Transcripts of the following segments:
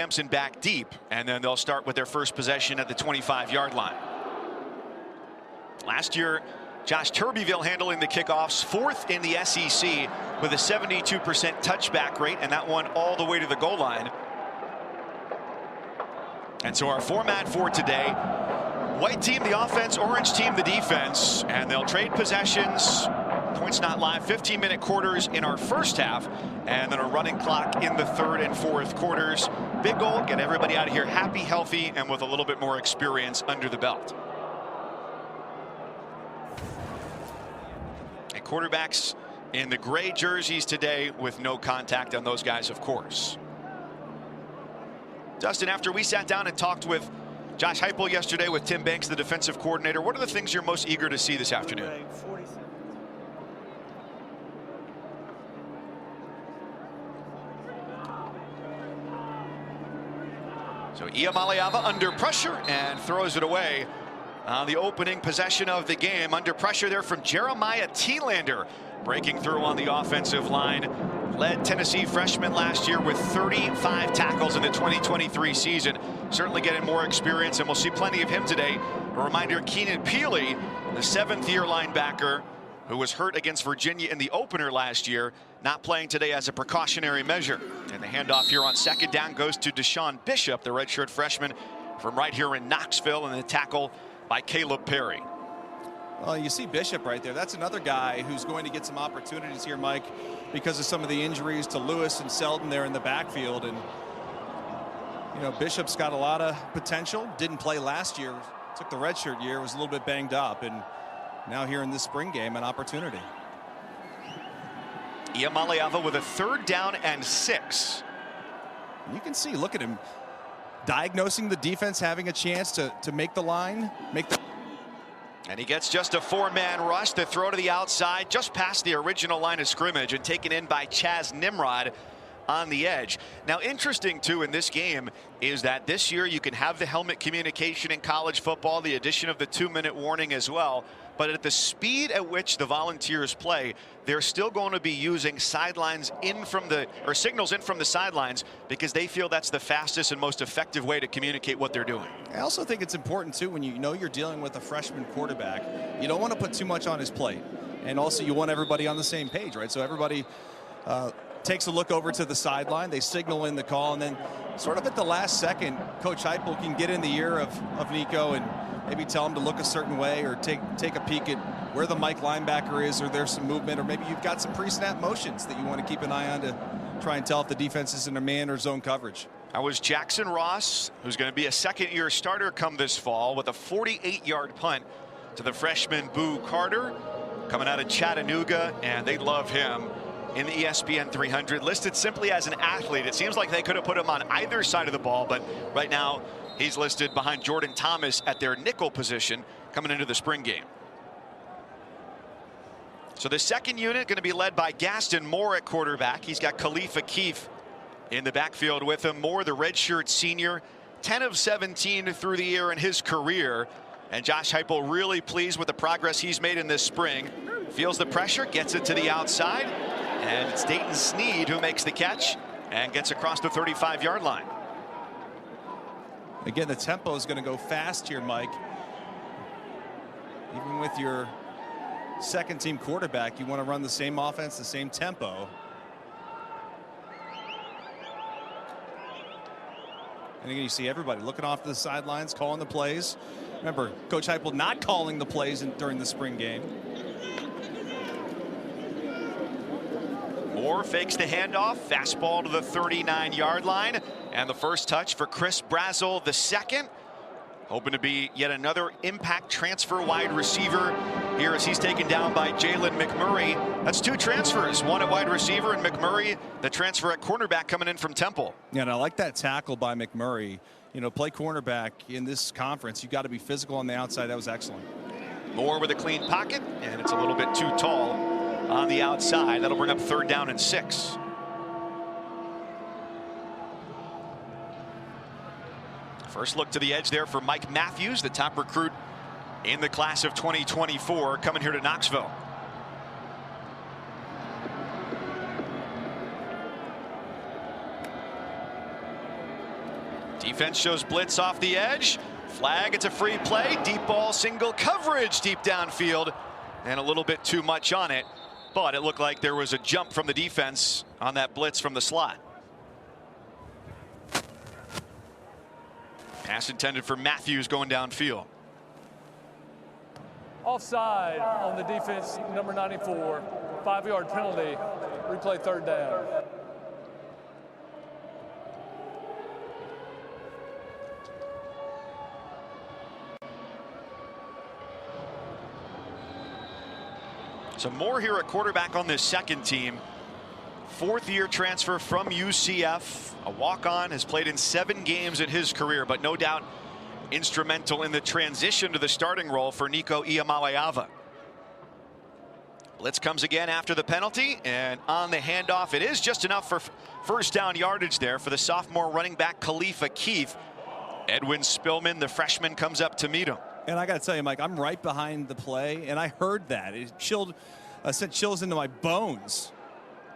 Sampson back deep, and then they'll start with their first possession at the 25-yard line. Last year, Josh Turbeville handling the kickoffs, 4th in the SEC with a 72% touchback rate, and that one all the way to the goal line. And so our format for today: white team the offense, orange team the defense, and they'll trade possessions. Points not live, 15-minute quarters in our first half, and then a running clock in the third and fourth quarters. Big goal: get everybody out of here happy, healthy, and with a little bit more experience under the belt. And quarterbacks in the gray jerseys today with no contact on those guys, of course. Dustin, after we sat down and talked with Josh Heupel yesterday with Tim Banks, the defensive coordinator, what are the things you're most eager to see this afternoon? So Iamaleava under pressure and throws it away on the opening possession of the game. Under pressure there from Jeremiah Thielander, breaking through on the offensive line. Led Tennessee freshman last year with 35 tackles in the 2023 season. Certainly getting more experience, and we'll see plenty of him today. A reminder, Keenan Peely, the 7th-year linebacker who was hurt against Virginia in the opener last year, not playing today as a precautionary measure. And the handoff here on second down goes to Deshaun Bishop, the redshirt freshman from right here in Knoxville, and the tackle by Caleb Perry. Well, you see Bishop right there. That's another guy who's going to get some opportunities here, Mike, because of some of the injuries to Lewis and Selden there in the backfield. And, you know, Bishop's got a lot of potential. Didn't play last year. Took the redshirt year. Was a little bit banged up. And now here in this spring game, an opportunity. Iamaleava with a 3rd down and 6. You can see, look at him diagnosing the defense, having a chance to make the line, and he gets just a 4-man rush. The throw to the outside, just past the original line of scrimmage, and taken in by Chaz Nimrod on the edge. Now, interesting too in this game is that this year you can have the helmet communication in college football, the addition of the 2-minute warning as well. But at the speed at which the Volunteers play, they're still going to be using sidelines in from the, or signals in from the sidelines, because they feel that's the fastest and most effective way to communicate what they're doing. I also think it's important too, when you know you're dealing with a freshman quarterback, you don't want to put too much on his plate, and also you want everybody on the same page, right? So everybody takes a look over to the sideline, they signal in the call, and then sort of at the last second, Coach Heupel can get in the ear of Nico and maybe tell him to look a certain way, or take a peek at where the Mike linebacker is, or there's some movement, or maybe you've got some pre-snap motions that you want to keep an eye on to try and tell if the defense is in a man or zone coverage. That was Jackson Ross, who's going to be a 2nd-year starter come this fall, with a 48-yard punt to the freshman Boo Carter, coming out of Chattanooga, and they love him in the ESPN 300. Listed simply as an athlete. It seems like they could have put him on either side of the ball, but right now he's listed behind Jordan Thomas at their nickel position coming into the spring game. So the second unit going to be led by Gaston Moore at quarterback. He's got Khalifa Keefe in the backfield with him. Moore, the redshirt senior, 10 of 17 through the air in his career. And Josh Heupel really pleased with the progress he's made in this spring. Feels the pressure, gets it to the outside, and it's Dayton Sneed who makes the catch and gets across the 35-yard line. Again, the tempo is going to go fast here, Mike. Even with your 2nd-team quarterback, you want to run the same offense, the same tempo. And again, you see everybody looking off to the sidelines, calling the plays. Remember, Coach Heupel not calling the plays during the spring game. Moore fakes the handoff, fastball to the 39-yard line, and the first touch for Chris Brazel the second. Hoping to be yet another impact transfer wide receiver here as he's taken down by Jalen McMurray. That's 2 transfers, one at wide receiver, and McMurray, the transfer at cornerback, coming in from Temple. Yeah, and I like that tackle by McMurray. You know, play cornerback in this conference, you've got to be physical on the outside. That was excellent. Moore with a clean pocket, and it's a little bit too tall on the outside. That'll bring up 3rd down and 6. First look to the edge there for Mike Matthews, the top recruit in the class of 2024, coming here to Knoxville. Defense shows blitz off the edge. Flag, it's a free play. Deep ball, single coverage deep downfield. And a little bit too much on it. But it looked like there was a jump from the defense on that blitz from the slot. Pass intended for Matthews going downfield. Offside on the defense, number 94. 5-yard penalty. Replay third down. So more here at quarterback on this second team. Fourth-year transfer from UCF. A walk-on, has played in 7 games in his career, but no doubt instrumental in the transition to the starting role for Nico Iamaleava. Blitz comes again after the penalty, and on the handoff, it is just enough for first down yardage there for the sophomore running back Khalifa Keith. Edwin Spillman, the freshman, comes up to meet him. And I got to tell you, Mike, I'm right behind the play, and I heard that. It sent chills into my bones.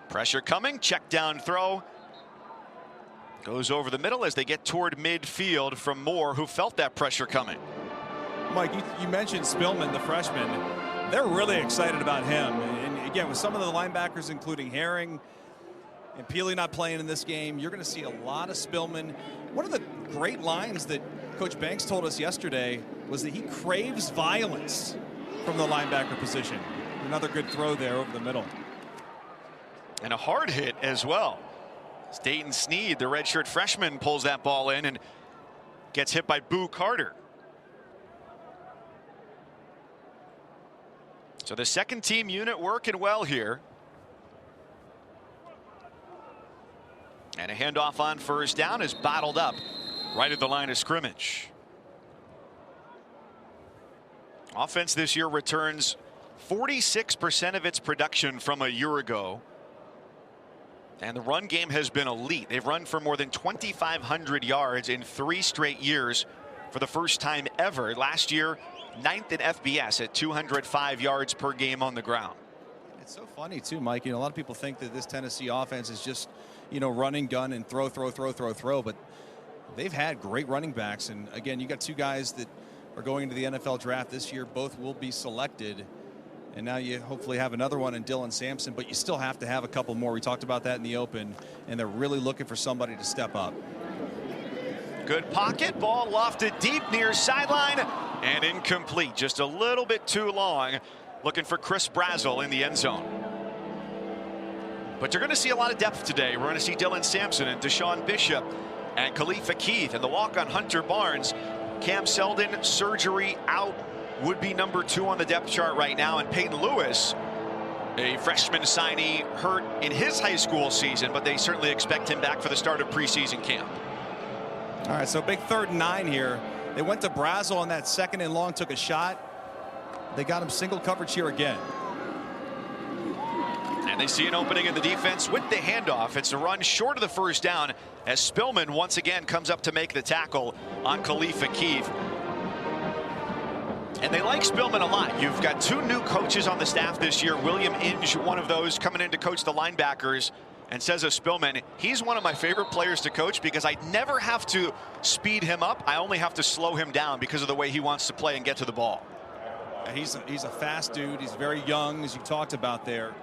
Pressure coming, check down throw. Goes over the middle as they get toward midfield from Moore, who felt that pressure coming. Mike, you mentioned Spillman, the freshman. They're really excited about him. And again, with some of the linebackers, including Herring and Peely not playing in this game, you're going to see a lot of Spillman. One of the great lines that Coach Banks told us yesterday was that he craves violence from the linebacker position. Another good throw there over the middle. And a hard hit as well. Dayton Sneed, the redshirt freshman, pulls that ball in and gets hit by Boo Carter. So the second team unit working well here. And a handoff on first down is bottled up right at the line of scrimmage. Offense this year returns 46% of its production from a year ago. And the run game has been elite. They've run for more than 2,500 yards in 3 straight years for the first time ever. Last year, 9th in FBS at 205 yards per game on the ground. It's so funny too, Mike. You know, a lot of people think that this Tennessee offense is just, you know, running, gun, and throw. But they've had great running backs. And again, you got 2 guys that are going into the NFL draft this year. Both will be selected. And now you hopefully have another one in Dylan Sampson, but you still have to have a couple more. We talked about that in the open, and they're really looking for somebody to step up. Good pocket, ball lofted deep near sideline and incomplete. Just a little bit too long. Looking for Chris Brazel in the end zone. But you're going to see a lot of depth today. We're going to see Dylan Sampson and Deshaun Bishop and Khalifa Keith and the walk-on Hunter Barnes. Cam Selden, surgery out, would be number 2 on the depth chart right now, and Peyton Lewis, a freshman signee, hurt in his high school season, but they certainly expect him back for the start of preseason camp. All right, so big 3rd and 9 here. They went to Brazel on that 2nd and long, took a shot. They got him single coverage here again. And they see an opening in the defense with the handoff. It's a run short of the first down as Spillman once again comes up to make the tackle on Khalifa Keith. And they like Spillman a lot. You've got 2 new coaches on the staff this year. William Inge, one of those, coming in to coach the linebackers, and says of Spillman, he's one of my favorite players to coach because I never have to speed him up. I only have to slow him down because of the way he wants to play and get to the ball. He's a fast dude. He's very young, as you talked about there.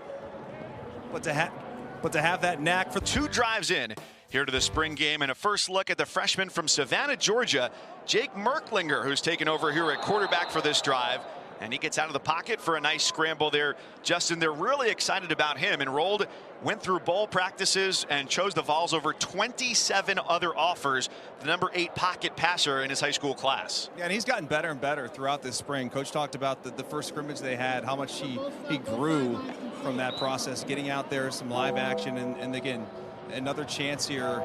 But to have that knack for 2 drives in here to the spring game, and a first look at the freshman from Savannah, Georgia, Jake Merklinger, who's taken over here at quarterback for this drive. And he gets out of the pocket for a nice scramble there. Justin, they're really excited about him. Enrolled, went through bowl practices, and chose the Vols over 27 other offers. The number 8 pocket passer in his high school class. Yeah, and he's gotten better and better throughout this spring. Coach talked about the first scrimmage they had, how much he grew from that process, getting out there, some live action, and again, another chance here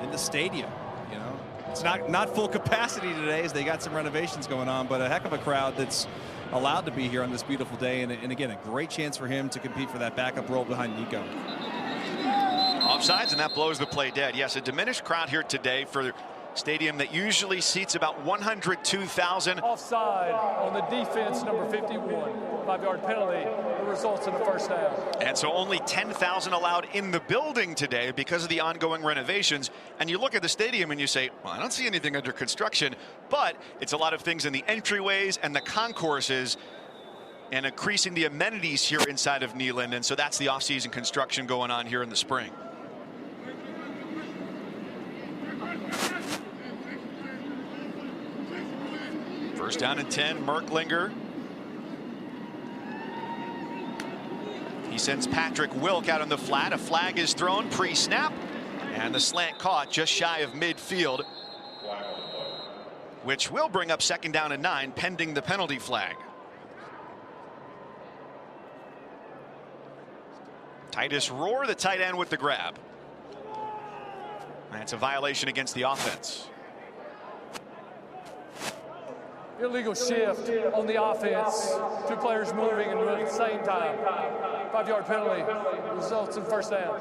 in the stadium. You know, it's not full capacity today as they got some renovations going on, but a heck of a crowd that's allowed to be here on this beautiful day, and again, a great chance for him to compete for that backup role behind Nico. Offsides, and that blows the play dead. Yes, a diminished crowd here today for Stadium that usually seats about 102,000. Offside on the defense, number 51. 5-yard penalty. It results in a first down. And so only 10,000 allowed in the building today because of the ongoing renovations. And you look at the stadium and you say, well, I don't see anything under construction, but it's a lot of things in the entryways and the concourses and increasing the amenities here inside of Neyland. And so that's the offseason construction going on here in the spring. First down and 10, Merklinger. He sends Patrick Wilk out on the flat. A flag is thrown pre-snap, and the slant caught just shy of midfield, which will bring up second down and 9 pending the penalty flag. Titus Rohr, the tight end, with the grab. That's a violation against the offense. Illegal shift on the offense. 2 players moving and moving at the same time. 5-yard penalty results in first down.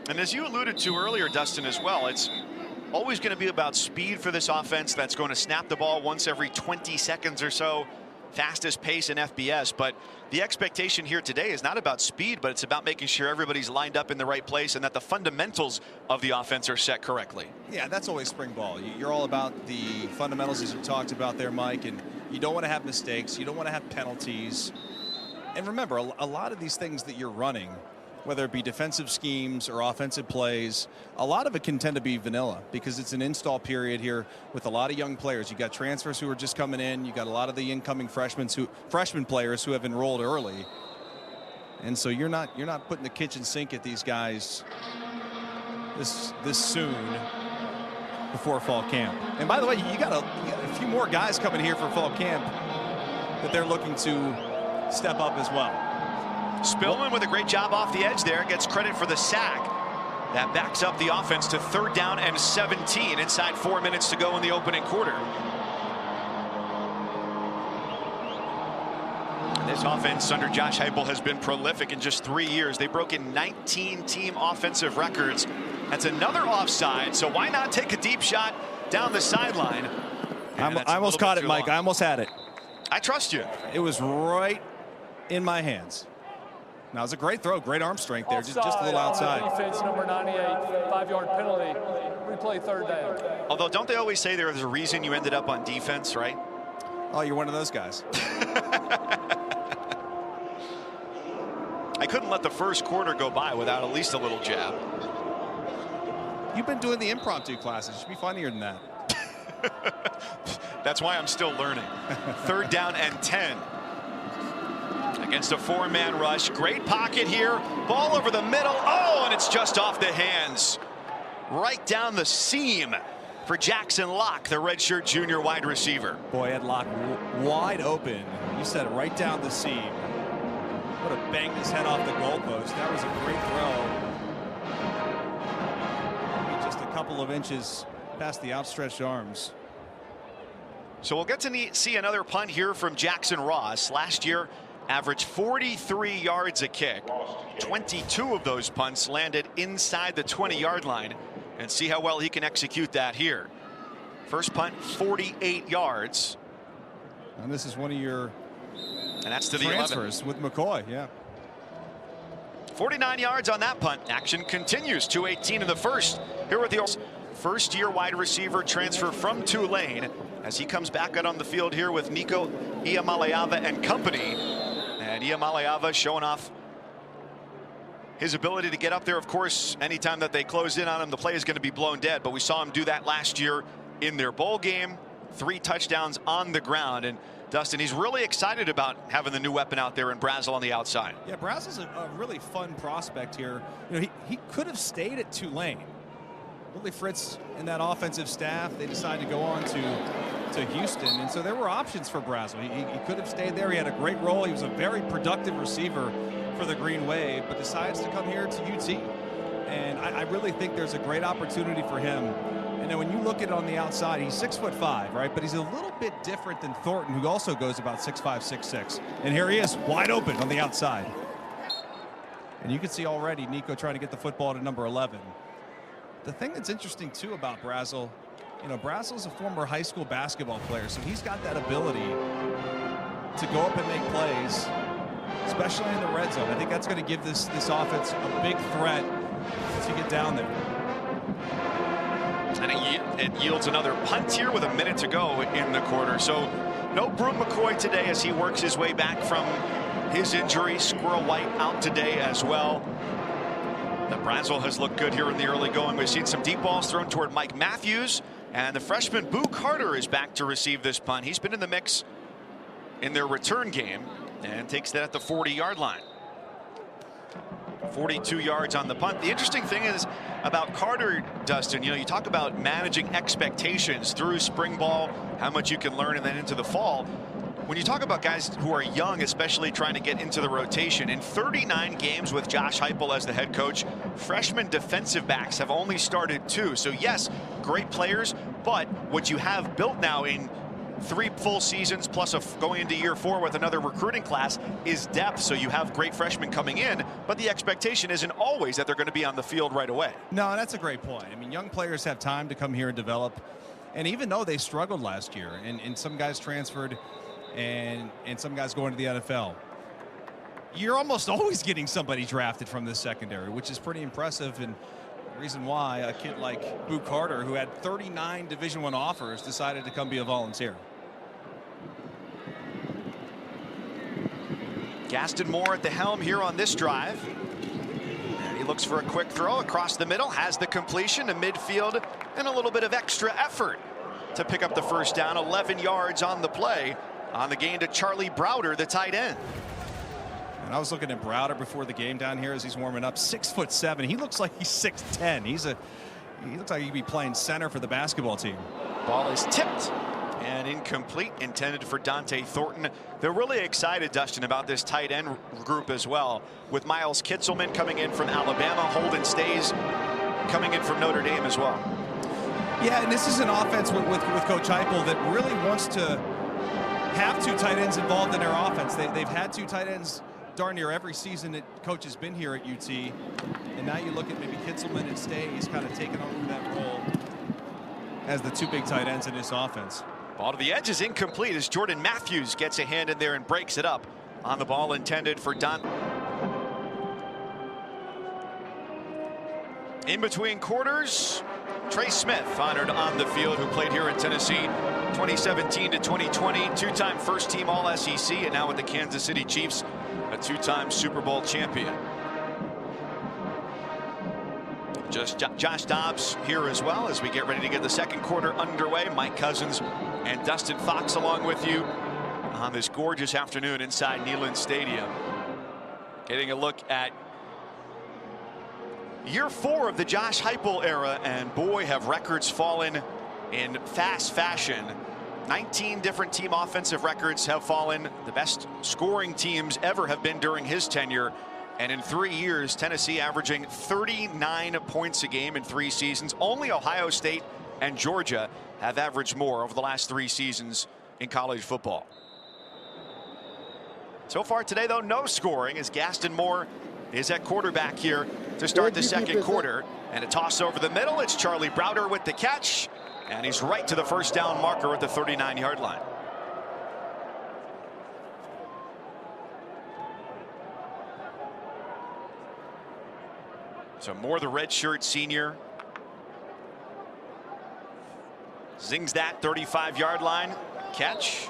And as you alluded to earlier, Dustin, as well, it's always going to be about speed for this offense that's going to snap the ball once every 20 seconds or so. Fastest pace in FBS, but the expectation here today is not about speed, but it's about making sure everybody's lined up in the right place and that the fundamentals of the offense are set correctly. Yeah, that's always spring ball. You're all about the fundamentals, as you talked about there, Mike, and you don't want to have mistakes. You don't want to have penalties. And remember, a lot of these things that you're running, whether it be defensive schemes or offensive plays, a lot of it can tend to be vanilla because it's an install period here with a lot of young players. You got transfers who are just coming in. You got a lot of the incoming freshman players who have enrolled early. And so you're not putting the kitchen sink at these guys this soon before fall camp. And by the way, you got a few more guys coming here for fall camp that they're looking to step up as well. Spillman with a great job off the edge there, gets credit for the sack. That backs up the offense to 3rd down and 17 inside 4 minutes to go in the opening quarter. This offense under Josh Heupel has been prolific in just 3 years. They've broken 19 team offensive records. That's another offside, so why not take a deep shot down the sideline? I almost caught it, Mike. I almost had it. I trust you. It was right in my hands. Now, it was a great throw, great arm strength there, just a little outside. Defense number 98, 5-yard penalty. Replay 3rd down. Although, don't they always say there's a reason you ended up on defense, right? Oh, you're one of those guys. I couldn't let the first quarter go by without at least a little jab. You've been doing the impromptu classes. You should be funnier than that. That's why I'm still learning. 3rd down and 10. Against a 4-man rush. Great pocket here. Ball over the middle. Oh, and it's just off the hands. Right down the seam for Jackson Locke, the redshirt junior wide receiver. Boy, Ed Locke wide open. You said it, right down the seam. Would have banged his head off the goalpost. That was a great throw. Maybe just a couple of inches past the outstretched arms. So we'll get to see another punt here from Jackson Ross. Last year, averaged 43 yards a kick. 22 of those punts landed inside the 20-yard line, and see how well he can execute that here. First punt, 48 yards. And this is one of your that's to the transfers 11. with McCoy. Yeah. 49 yards on that punt. Action continues. 2:18 in the first. Here with the first-year wide receiver transfer from Tulane as he comes back out on the field here with Nico Iamaleava and company. And Iamaleava showing off his ability to get up there. Of course, anytime that they close in on him, the play is going to be blown dead. But we saw him do that last year in their bowl game. 3 touchdowns on the ground. And Dustin, he's really excited about having the new weapon out there in Brazel on the outside. Yeah, Brazel's a really fun prospect here. You know, he could have stayed at Tulane. Willie Fritz and that offensive staff, they decided to go on to Houston, and so there were options for Brazel. He could have stayed there. He had a great role. He was a very productive receiver for the Green Wave, but decides to come here to UT. And I really think there's a great opportunity for him. And then when you look at it on the outside, he's 6'5", right? But he's a little bit different than Thornton, who also goes about 6'5", 6'6". And here he is, wide open on the outside. And you can see already Nico trying to get the football to number 11. The thing that's interesting, too, about Brazzell, you know, Brazzell's a former high school basketball player, so he's got that ability to go up and make plays, especially in the red zone. I think that's going to give this offense a big threat to get down there. And it yields another punt here with a minute to go in the quarter. So no Bru McCoy today as he works his way back from his injury. Squirrel White out today as well. The Brazzell has looked good here in the early going. We've seen some deep balls thrown toward Mike Matthews, and the freshman Boo Carter is back to receive this punt. He's been in the mix in their return game and takes that at the 40-yard line. 42 yards on the punt. The interesting thing is about Carter, Dustin, you know, you talk about managing expectations through spring ball, how much you can learn, and then into the fall. When you talk about guys who are young, especially trying to get into the rotation, in 39 games with Josh Heupel as the head coach, freshman defensive backs have only started 2. So yes, great players, but what you have built now in 3 full seasons plus going into year 4 with another recruiting class is depth. So you have great freshmen coming in, but the expectation isn't always that they're going to be on the field right away. No, that's a great point. I mean, young players have time to come here and develop. And even though they struggled last year and some guys transferred and some guys going to the NFL, you're almost always getting somebody drafted from this secondary, which is pretty impressive. And the reason why a kid like Boo Carter, who had 39 Division I offers, decided to come be a volunteer. Gaston Moore at the helm here on this drive. And he looks for a quick throw across the middle, has the completion to midfield, and a little bit of extra effort to pick up the first down. 11 yards on the play, on the gain to Charlie Browder, the tight end. And I was looking at Browder before the game down here as he's warming up. 6'7". He looks like he's 6'10". He looks like he could be playing center for the basketball team. Ball is tipped and incomplete, intended for Dante Thornton. They're really excited, Dustin, about this tight end group as well, with Miles Kitzelman coming in from Alabama, Holden Stays coming in from Notre Dame as well. Yeah, and this is an offense with Coach Heupel that really wants to have 2 tight ends involved in their offense. They've had 2 tight ends darn near every season that Coach has been here at UT, and now you look at maybe Kitzelman and Stays kind of taking over that role as the 2 big tight ends in this offense. Ball to the edge is incomplete as Jordan Matthews gets a hand in there and breaks it up on the ball intended for Don. In between quarters, Trey Smith honored on the field, who played here in Tennessee 2017 to 2020, 2-time first-team All-SEC, and now with the Kansas City Chiefs, a 2-time Super Bowl champion. Just Josh Dobbs here as well as we get ready to get the second quarter underway. Mike Cousins and Dustin Fox along with you on this gorgeous afternoon inside Neyland Stadium. Getting a look at year 4 of the Josh Heupel era, and boy, have records fallen in fast fashion. 19 different team offensive records have fallen. The best scoring teams ever have been during his tenure. And in 3 years, Tennessee averaging 39 points a game in 3 seasons. Only Ohio State and Georgia have averaged more over the last 3 seasons in college football. So far today, though, no scoring as Gaston Moore is at quarterback here to start the second quarter. And a toss over the middle. It's Charlie Browder with the catch. And he's right to the first down marker at the 39-yard line. So Moore, the redshirt senior, zings that 35-yard line catch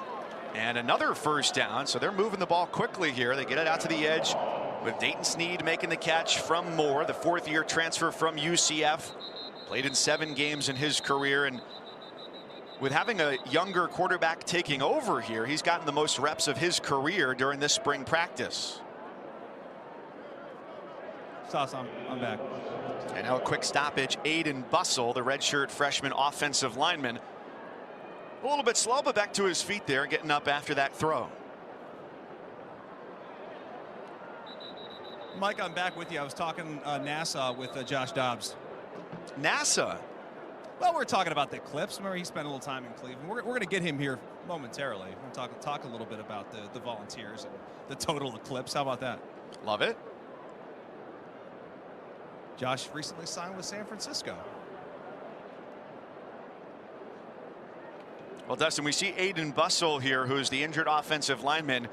and another first down. So they're moving the ball quickly here. They get it out to the edge with Dayton Sneed making the catch from Moore, the 4th-year transfer from UCF. Played in 7 games in his career, and with having a younger quarterback taking over here, he's gotten the most reps of his career during this spring practice. Sauce, I'm back. And now a quick stoppage. Aiden Bussell, the redshirt freshman offensive lineman, a little bit slow, but back to his feet there, getting up after that throw. Mike, I'm back with you. I was talking NASA with Josh Dobbs. NASA? Well, we're talking about the Clips. Remember, he spent a little time in Cleveland. We're going to get him here momentarily. We're going to talk a little bit about the Volunteers and the total eclipse. How about that? Love it. Josh recently signed with San Francisco. Well, Dustin, we see Aiden Bussell here, who's the injured offensive lineman,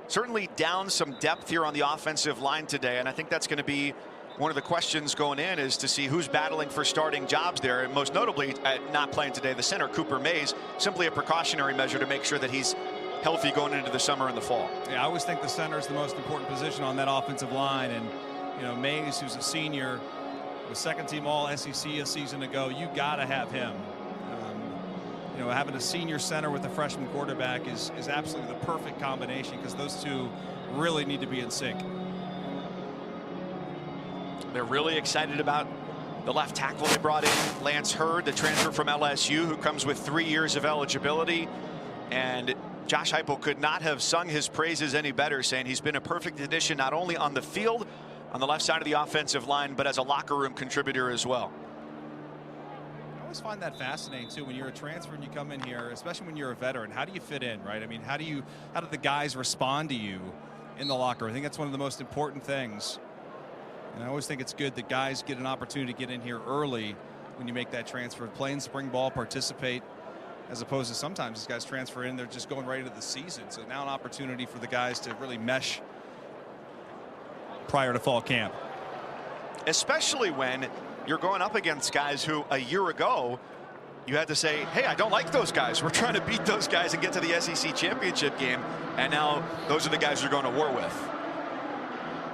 certainly down some depth here on the offensive line today, and I think that's going to be one of the questions going in, is to see who's battling for starting jobs there, and most notably not playing today, the center Cooper Mays, simply a precautionary measure to make sure that he's healthy going into the summer and the fall. Yeah, I always think the center is the most important position on that offensive line, and you know, Mays, who's a senior, was second-team All-SEC a season ago. You got to have him. You know, having a senior center with a freshman quarterback is absolutely the perfect combination, because those two really need to be in sync. They're really excited about the left tackle they brought in, Lance Hurd, the transfer from LSU, who comes with 3 years of eligibility. And Josh Heupel could not have sung his praises any better, saying he's been a perfect addition not only on the field, on the left side of the offensive line, but as a locker room contributor as well. I always find that fascinating too, when you're a transfer and you come in here, especially when you're a veteran. How do you fit in, right? I mean, how do the guys respond to you in the locker? I think that's one of the most important things. And I always think it's good that guys get an opportunity to get in here early when you make that transfer, play in spring ball, participate, as opposed to sometimes these guys transfer in, they're just going right into the season. So now an opportunity for the guys to really mesh prior to fall camp. Especially when you're going up against guys who a year ago you had to say, hey, I don't like those guys. We're trying to beat those guys and get to the SEC championship game. And now those are the guys you're going to war with.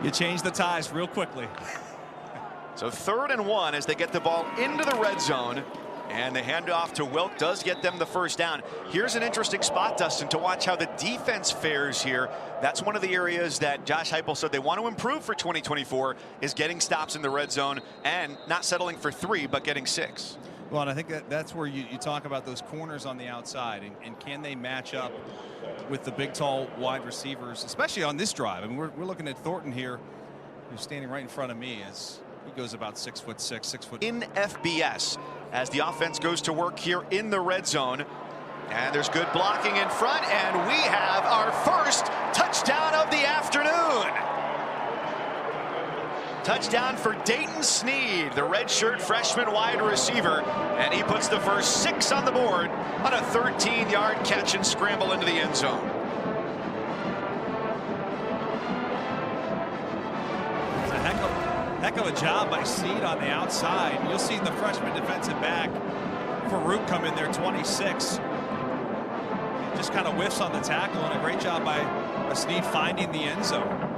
You change the ties real quickly. So 3rd and 1 as they get the ball into the red zone. And the handoff to Wilk does get them the first down. Here's an interesting spot, Dustin, to watch how the defense fares here. That's one of the areas that Josh Heupel said they want to improve for 2024, is getting stops in the red zone and not settling for 3, but getting 6. Well, and I think that's where you talk about those corners on the outside, and can they match up with the big, tall wide receivers, especially on this drive. I mean, we're looking at Thornton here, who's standing right in front of me, as he goes about 6'6", 6 foot. In FBS, as the offense goes to work here in the red zone. And there's good blocking in front, and we have our first touchdown of the afternoon. Touchdown for Dayton Sneed, the redshirt freshman wide receiver, and he puts the first 6 on the board on a 13-yard catch and scramble into the end zone. It's a heck of a job by Sneed on the outside. You'll see the freshman defensive back Farouk come in there, 26. Just kind of whiffs on the tackle, and a great job by Sneed finding the end zone.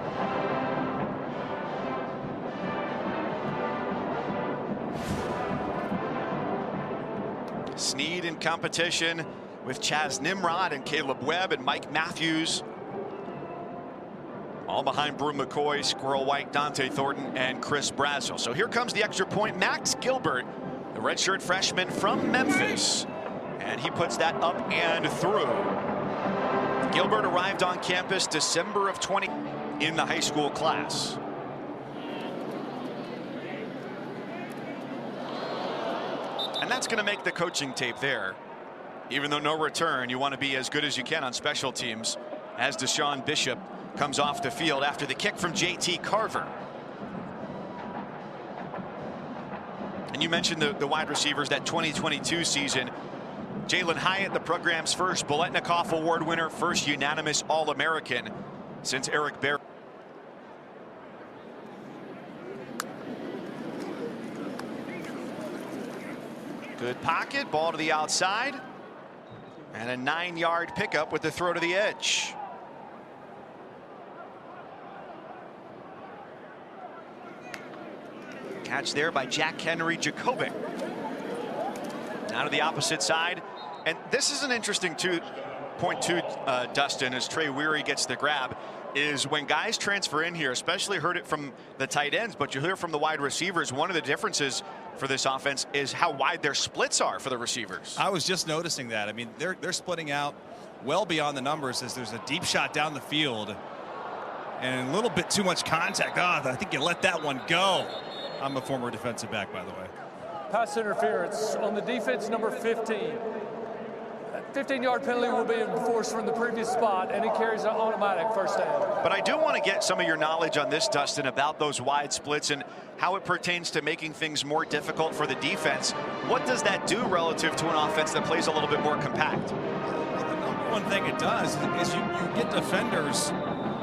Sneed in competition with Chaz Nimrod and Caleb Webb and Mike Matthews. All behind Brew McCoy, Squirrel White, Dante Thornton, and Chris Brazel. So here comes the extra point. Max Gilbert, the redshirt freshman from Memphis. And he puts that up and through. Gilbert arrived on campus December of 20 in the high school class. And that's going to make the coaching tape there. Even though no return, you want to be as good as you can on special teams, as Deshaun Bishop comes off the field after the kick from JT Carver. And you mentioned the wide receivers, that 2022 season. Jalen Hyatt, the program's first Biletnikoff Award winner, first unanimous All-American since Eric Berry. Good pocket, ball to the outside, and a 9-yard pickup with the throw to the edge. Catch there by Jack Henry Jacobic. Now to the opposite side, and this is an interesting point too, Dustin, as Trey Weary gets the grab, is when guys transfer in here, especially heard it from the tight ends, but you hear from the wide receivers, one of the differences for this offense is how wide their splits are for the receivers. I was just noticing that. I mean, they're splitting out well beyond the numbers, as there's a deep shot down the field and a little bit too much contact. I think you let that one go. I'm a former defensive back, by the way. Pass interference on the defense, number 15. 15-yard penalty will be enforced from the previous spot, and he carries an automatic first down. But I do want to get some of your knowledge on this, Dustin, about those wide splits and how it pertains to making things more difficult for the defense. What does that do relative to an offense that plays a little bit more compact? Well, the number one thing it does is you get defenders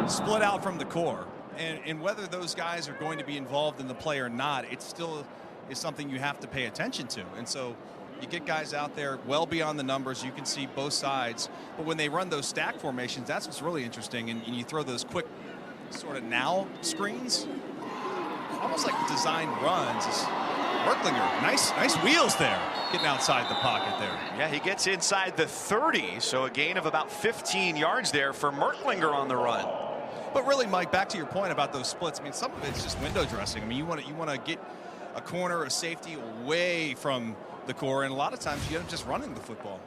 split out from the core. And whether those guys are going to be involved in the play or not, it still is something you have to pay attention to. And so you get guys out there well beyond the numbers. You can see both sides. But when they run those stack formations, that's what's really interesting. And you throw those quick sort of now screens, almost like designed runs. Merklinger, nice wheels there, getting outside the pocket there. Yeah, he gets inside the 30, so a gain of about 15 yards there for Merklinger on the run. But really, Mike, back to your point about those splits. I mean, some of it's just window dressing. I mean, you want to get a corner, a safety away from the core, and a lot of times you end up just running the football.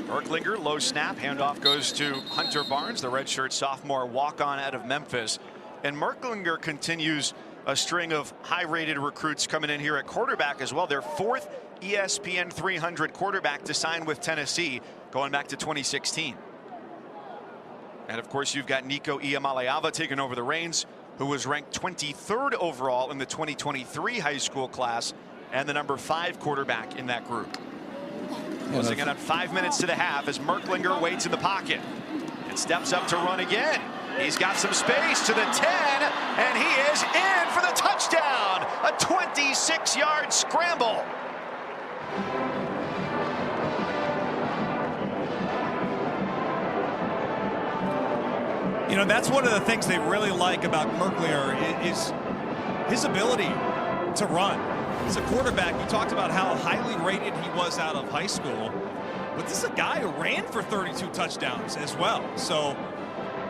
Merklinger, low snap, handoff goes to Hunter Barnes, the redshirt sophomore walk-on out of Memphis. And Merklinger continues a string of high-rated recruits coming in here at quarterback as well. Their fourth ESPN 300 quarterback to sign with Tennessee, going back to 2016. And of course, you've got Nico Iamaleava taking over the reins, who was ranked 23rd overall in the 2023 high school class and the number 5 quarterback in that group. Closing in on 5 minutes to the half as Merklinger waits in the pocket and steps up to run again. He's got some space to the 10, and he is in for the touchdown. A 26-yard scramble. You know, that's one of the things they really like about Merklinger is his ability to run. As a quarterback, you talked about how highly rated he was out of high school, but this is a guy who ran for 32 touchdowns as well. So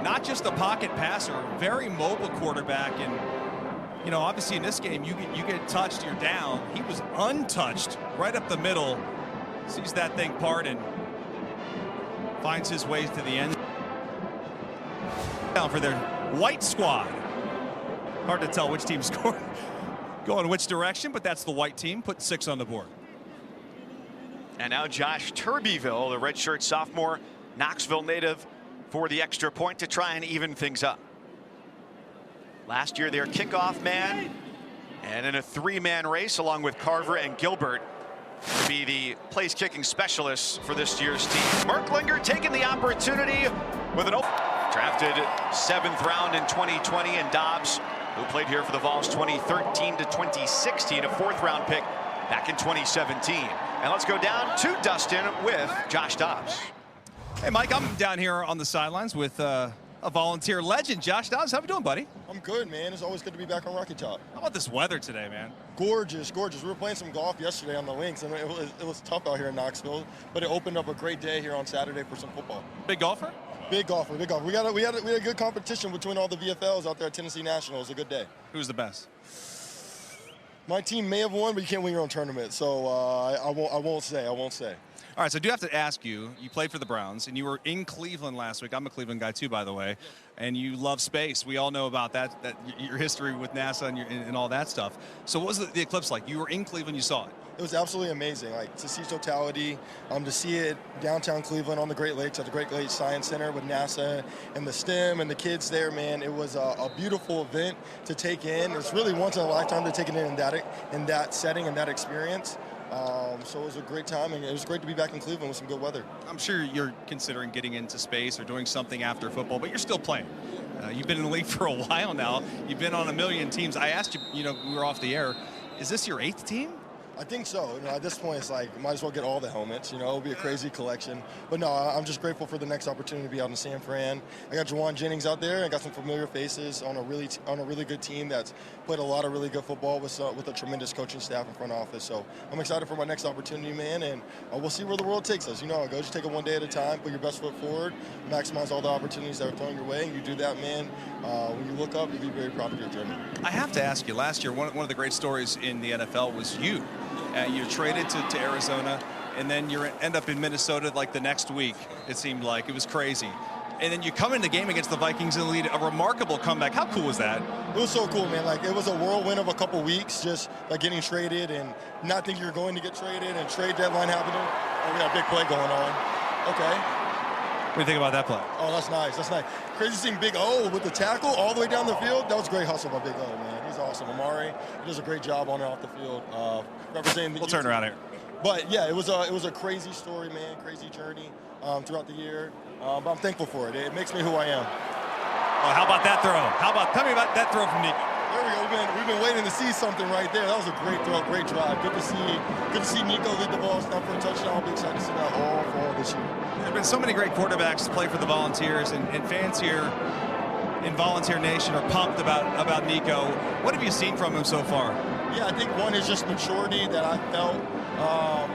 not just a pocket passer, very mobile quarterback. And, you know, obviously in this game, you get touched, you're down. He was untouched right up the middle, sees that thing part and finds his way to the end. Down for their white squad. Hard to tell which team's going which direction, but that's the white team, put 6 on the board. And now Josh Turbyville, the redshirt sophomore, Knoxville native, for the extra point to try and even things up. Last year, their kickoff man, and in a 3-man race along with Carver and Gilbert to be the place kicking specialists for this year's team. Merklinger taking the opportunity with an drafted 7th round in 2020, and Dobbs, who played here for the Vols 2013 to 2016, a 4th round pick back in 2017. And let's go down to Dustin with Josh Dobbs. Hey, Mike, I'm down here on the sidelines with a volunteer legend, Josh Dobbs. How you doing, buddy? I'm good, man. It's always good to be back on Rocky Top. How about this weather today, man? Gorgeous, gorgeous. We were playing some golf yesterday on the links, and it was tough out here in Knoxville, but it opened up a great day here on Saturday for some football. Big golfer? Big golfer, big golfer. We had a good competition between all the VFLs out there at Tennessee National. It was a good day. Who's the best? My team may have won, but you can't win your own tournament, so I won't say. All right, so I do have to ask you, you played for the Browns, and you were in Cleveland last week. I'm a Cleveland guy too, by the way, and you love space. We all know about that your history with NASA and all that stuff. So what was the eclipse like? You were in Cleveland, you saw it. It was absolutely amazing, like to see totality, to see it downtown Cleveland on the Great Lakes at the Great Lakes Science Center with NASA and the STEM and the kids there, man. It was a beautiful event to take in. It's really once in a lifetime to take it in that setting and that experience. So it was a great time, and it was great to be back in Cleveland with some good weather. I'm sure you're considering getting into space or doing something after football, but you're still playing. You've been in the league for a while now. You've been on a million teams. I asked you, you know, we were off the air, is this your 8th team? I think so. You know, at this point, it's like, might as well get all the helmets. You know, it'll be a crazy collection. But no, I'm just grateful for the next opportunity to be out in San Fran. I got Juwan Jennings out there. I got some familiar faces on a really good team that's played a lot of really good football with a tremendous coaching staff and front office. So I'm excited for my next opportunity, man. And we'll see where the world takes us. You know how it goes. You take it one day at a time, put your best foot forward, maximize all the opportunities that are thrown your way. And you do that, man. When you look up, you'll be very proud of your journey. I have to ask you, last year, one of the great stories in the NFL was you. You're traded to Arizona, and then you end up in Minnesota like the next week, it seemed like. It was crazy. and then you come in the game against the Vikings and lead a remarkable comeback. How cool was that? It was so cool, man. Like, it was a whirlwind of a couple weeks, just like getting traded and not thinking you're going to get traded, and trade deadline happening. Oh, we got a big play going on. Okay. What do you think about that play? Oh, that's nice. That's nice. Crazy seeing Big O with the tackle all the way down the field. That was great hustle by Big O, man. He's awesome. Amari does a great job on and off the field, representing the. We'll turn around here. But yeah, it was a crazy story, man. Crazy journey throughout the year. But I'm thankful for it. It makes me who I am. Well, how about that throw? Tell me about that throw from Nico. There we go. We've been waiting to see something right there. That was a great throw, great drive. Good to see Nico lead the ball, snap for a touchdown. I'll be excited to see that all fall this year. There have been so many great quarterbacks to play for the Volunteers, and fans here in Volunteer Nation are pumped about Nico. What have you seen from him so far? Yeah, I think one is just maturity that I felt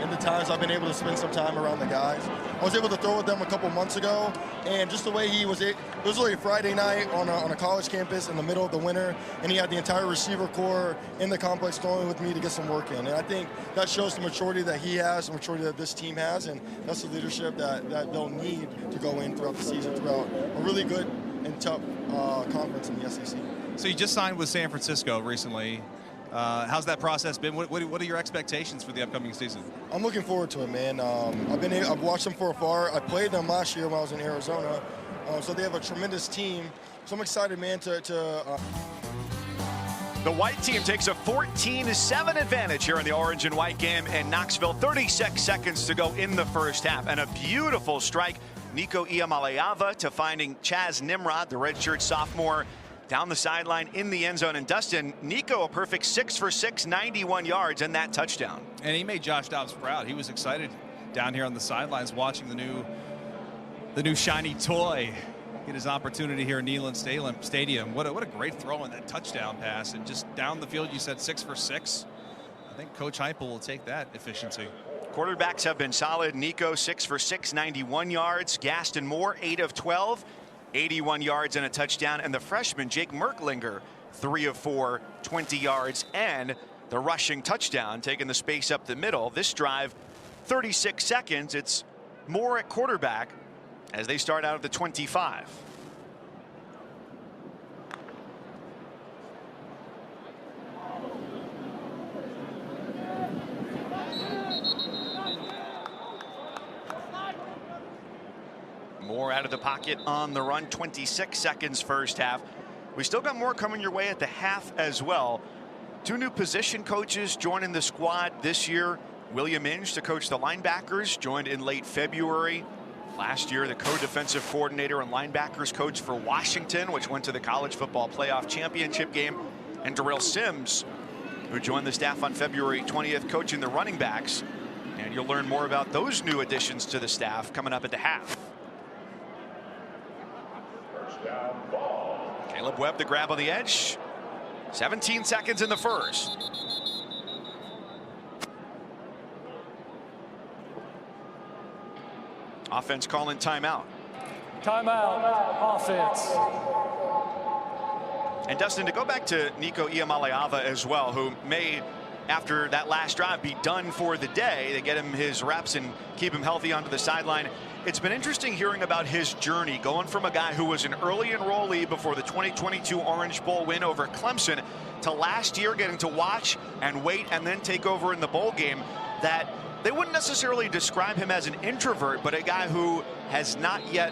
in the times I've been able to spend some time around the guys. I was able to throw with them a couple months ago, and just the way he was, it was like a Friday night on a college campus in the middle of the winter, and he had the entire receiver corps in the complex throwing with me to get some work in. And I think that shows the maturity that he has, the maturity that this team has, and that's the leadership that they'll need to go in throughout the season, throughout a really good and tough conference in the SEC. So you just signed with San Francisco recently. How's that process been? What are your expectations for the upcoming season? I'm looking forward to it, man. I've watched them from afar. I played them last year when I was in Arizona, so they have a tremendous team. So I'm excited, man. The white team takes a 14-7 advantage here in the orange and white game in Knoxville. 36 seconds to go in the first half, and a beautiful strike. Nico Iamaleava to finding Chaz Nimrod, the redshirt sophomore, down the sideline in the end zone. And Dustin, Nico a perfect 6 for 6, 91 yards and that touchdown. And he made Josh Dobbs proud. He was excited down here on the sidelines watching the new shiny toy get his opportunity here in Neyland Stadium. What a great throw in that touchdown pass, and just down the field. You said 6 for 6. I think Coach Heupel will take that efficiency. Quarterbacks have been solid. Nico 6 for 6, 91 yards. Gaston Moore 8 of 12. 81 yards and a touchdown, and the freshman Jake Merklinger 3 of 4, 20 yards and the rushing touchdown, taking the space up the middle. This drive 36 seconds. It's Moore at quarterback as they start out at the 25. Moore out of the pocket on the run. 26 seconds first half. We still got more coming your way at the half as well. 2 new position coaches joining the squad this year. William Inge to coach the linebackers, joined in late February. Last year, the co-defensive coordinator and linebackers coach for Washington, which went to the college football playoff championship game. And Darrell Sims, who joined the staff on February 20th, coaching the running backs. And you'll learn more about those new additions to the staff coming up at the half. Caleb Webb the grab on the edge. 17 seconds in the first. Offense calling timeout. Timeout, offense. And Dustin, to go back to Nico Iamaleava as well, who may, after that last drive, be done for the day. They get him his reps and keep him healthy onto the sideline. It's been interesting hearing about his journey, going from a guy who was an early enrollee before the 2022 Orange Bowl win over Clemson to last year getting to watch and wait and then take over in the bowl game. That they wouldn't necessarily describe him as an introvert, but a guy who has not yet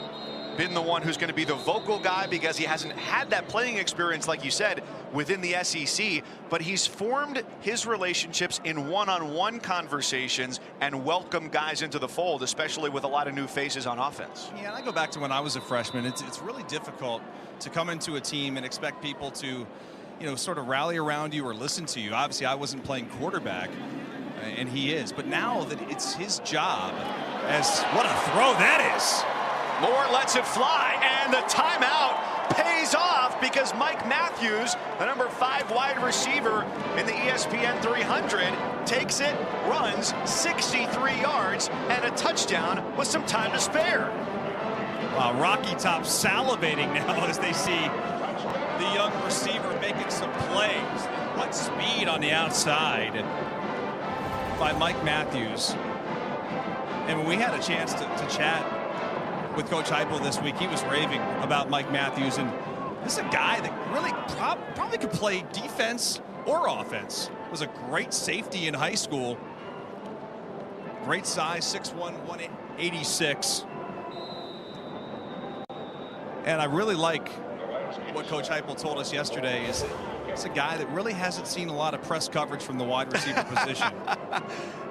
been the one who's going to be the vocal guy because he hasn't had that playing experience, like you said, within the SEC. But he's formed his relationships in one-on-one conversations and welcomed guys into the fold, especially with a lot of new faces on offense. Yeah, and I go back to when I was a freshman. It's really difficult to come into a team and expect people to, sort of rally around you or listen to you. Obviously, I wasn't playing quarterback, and he is. But now that it's his job, what a throw that is. Moore lets it fly, and the timeout pays off because Mike Matthews, the number 5 wide receiver in the ESPN 300, takes it, runs 63 yards and a touchdown with some time to spare. Wow, Rocky Top salivating now as they see the young receiver making some plays. What speed on the outside by Mike Matthews. And when we had a chance to chat with Coach Heupel this week. He was raving about Mike Matthews, and this is a guy that really probably could play defense or offense. Was a great safety in high school. Great size, 6'1", 186. And I really like what Coach Heupel told us yesterday is it's a guy that really hasn't seen a lot of press coverage from the wide receiver position.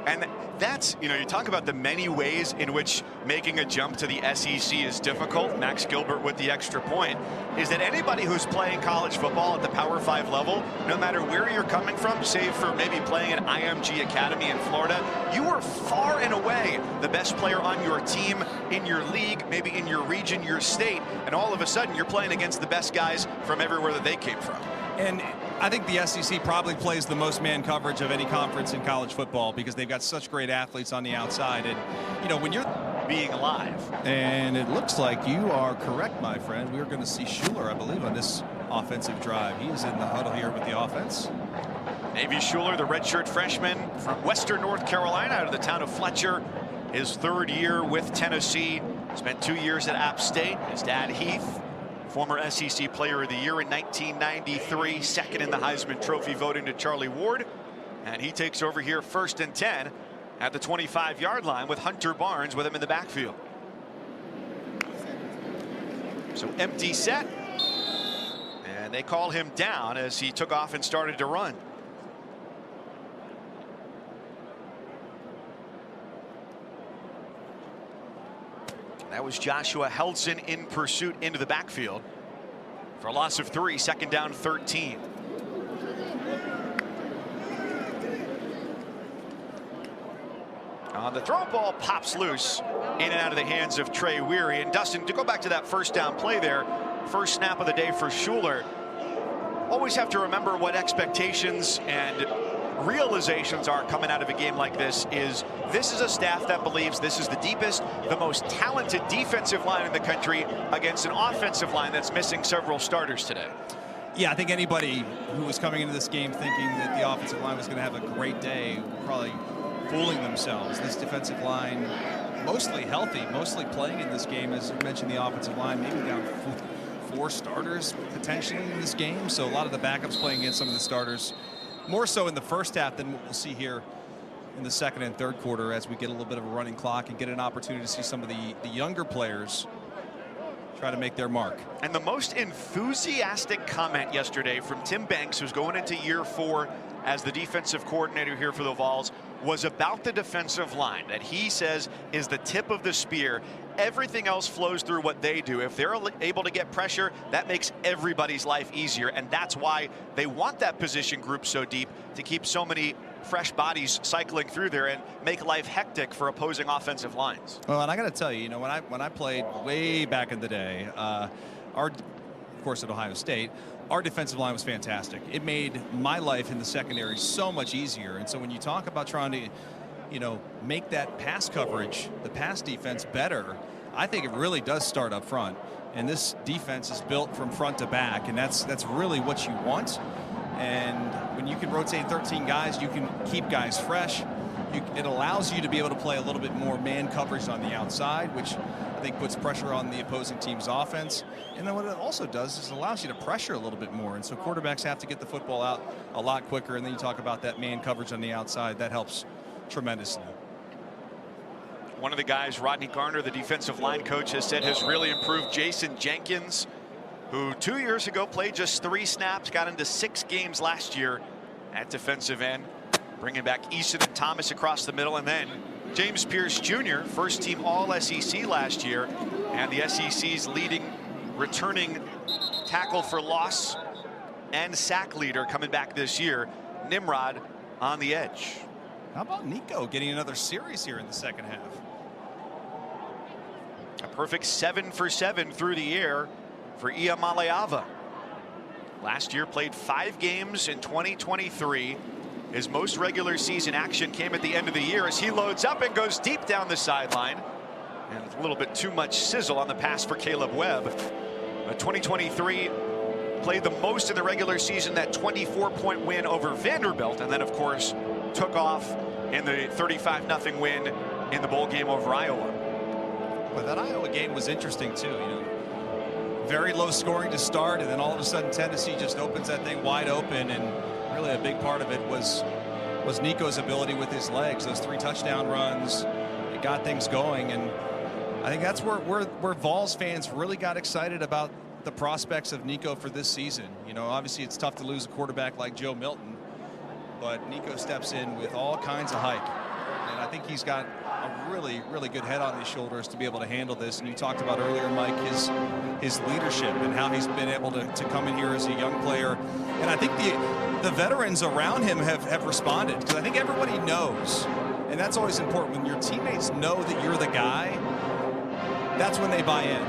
And that's, you talk about the many ways in which making a jump to the SEC is difficult. Max Gilbert with the extra point is that anybody who's playing college football at the Power 5 level, no matter where you're coming from, save for maybe playing at IMG Academy in Florida, you are far and away the best player on your team, in your league, maybe in your region, your state, and all of a sudden you're playing against the best guys from everywhere that they came from. And I think the SEC probably plays the most man coverage of any conference in college football because they've got such great athletes on the outside. And, when you're being alive. And it looks like you are correct, my friend. We're going to see Schuler, I believe, on this offensive drive. He's in the huddle here with the offense. Navy Schuler, the redshirt freshman from Western North Carolina out of the town of Fletcher. His third year with Tennessee. Spent 2 years at App State. His dad, Heath, former SEC Player of the Year in 1993, second in the Heisman Trophy voting to Charlie Ward. And he takes over here 1st and 10 at the 25-yard line with Hunter Barnes with him in the backfield. So empty set. And they call him down as he took off and started to run. That was Joshua Heldson in pursuit into the backfield for a loss of 3, 2nd down 13. The throw ball pops loose in and out of the hands of Trey Weary. And Dustin, to go back to that 1st down play there, first snap of the day for Schuler, always have to remember what expectations and realizations are coming out of a game like this. This is a staff that believes this is the deepest, the most talented defensive line in the country against an offensive line that's missing several starters today. Yeah, I think anybody who was coming into this game thinking that the offensive line was going to have a great day probably fooling themselves. This defensive line mostly healthy, mostly playing in this game. As you mentioned, the offensive line maybe down 4 starters potentially in this game. So a lot of the backups playing against some of the starters. More so in the first half than what we'll see here in the 2nd and 3rd quarter as we get a little bit of a running clock and get an opportunity to see some of the younger players try to make their mark. And the most enthusiastic comment yesterday from Tim Banks, who's going into year 4 as the defensive coordinator here for the Vols, was about the defensive line that he says is the tip of the spear. Everything else flows through what they do. If they're able to get pressure, that makes everybody's life easier. And that's why they want that position group so deep, to keep so many fresh bodies cycling through there and make life hectic for opposing offensive lines. Well, and I got to tell you, when I played way back in the day, of course at Ohio State, our defensive line was fantastic. It made my life in the secondary so much easier. And so when you talk about trying to, make that pass coverage, the pass defense better, I think it really does start up front. And this defense is built from front to back, and that's really what you want. And when you can rotate 13 guys, you can keep guys fresh. It allows you to be able to play a little bit more man coverage on the outside, which I think puts pressure on the opposing team's offense. And then what it also does is it allows you to pressure a little bit more. And so quarterbacks have to get the football out a lot quicker. And then you talk about that man coverage on the outside. That helps tremendously. One of the guys, Rodney Garner, the defensive line coach, has said has really improved Jason Jenkins, who 2 years ago played just 3 snaps, got into 6 games last year at defensive end. Bringing back Eason and Thomas across the middle, and then James Pierce Jr., first team All-SEC last year, and the SEC's leading returning tackle for loss and sack leader coming back this year, Nimrod on the edge. How about Nico getting another series here in the 2nd half? A perfect 7 for 7 through the air for Ia Maleava. Last year played 5 games in 2023. His most regular season action came at the end of the year as he loads up and goes deep down the sideline. And a little bit too much sizzle on the pass for Caleb Webb. 2023 played the most in the regular season, that 24-point win over Vanderbilt, and then of course took off in the 35-0 win in the bowl game over Iowa. But that Iowa game was interesting too. You know, very low scoring to start, and then all of a sudden Tennessee just opens that thing wide open, and really a big part of it was Nico's ability with his legs. Those 3 touchdown runs, it got things going, and I think that's where Vols fans really got excited about the prospects of Nico for this season. You know, obviously it's tough to lose a quarterback like Joe Milton, but Nico steps in with all kinds of hype, and I think he's got a really, really good head on his shoulders to be able to handle this. And you talked about earlier, Mike, his leadership and how he's been able to come in here as a young player. And I think the veterans around him have responded, because I think everybody knows, and that's always important, when your teammates know that you're the guy, that's when they buy in.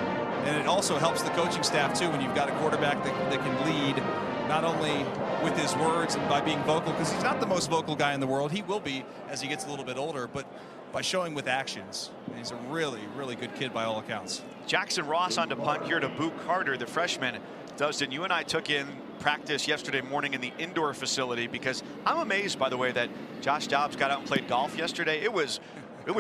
And it also helps the coaching staff too when you've got a quarterback that can lead, not only with his words and by being vocal, because he's not the most vocal guy in the world. He will be as he gets a little bit older, but by showing with actions. And he's a really, really good kid by all accounts. Jackson Ross on to punt here to Boo Carter, the freshman. Dustin, you and I took in practice yesterday morning in the indoor facility, because I'm amazed, by the way, that Josh Dobbs got out and played golf yesterday. It was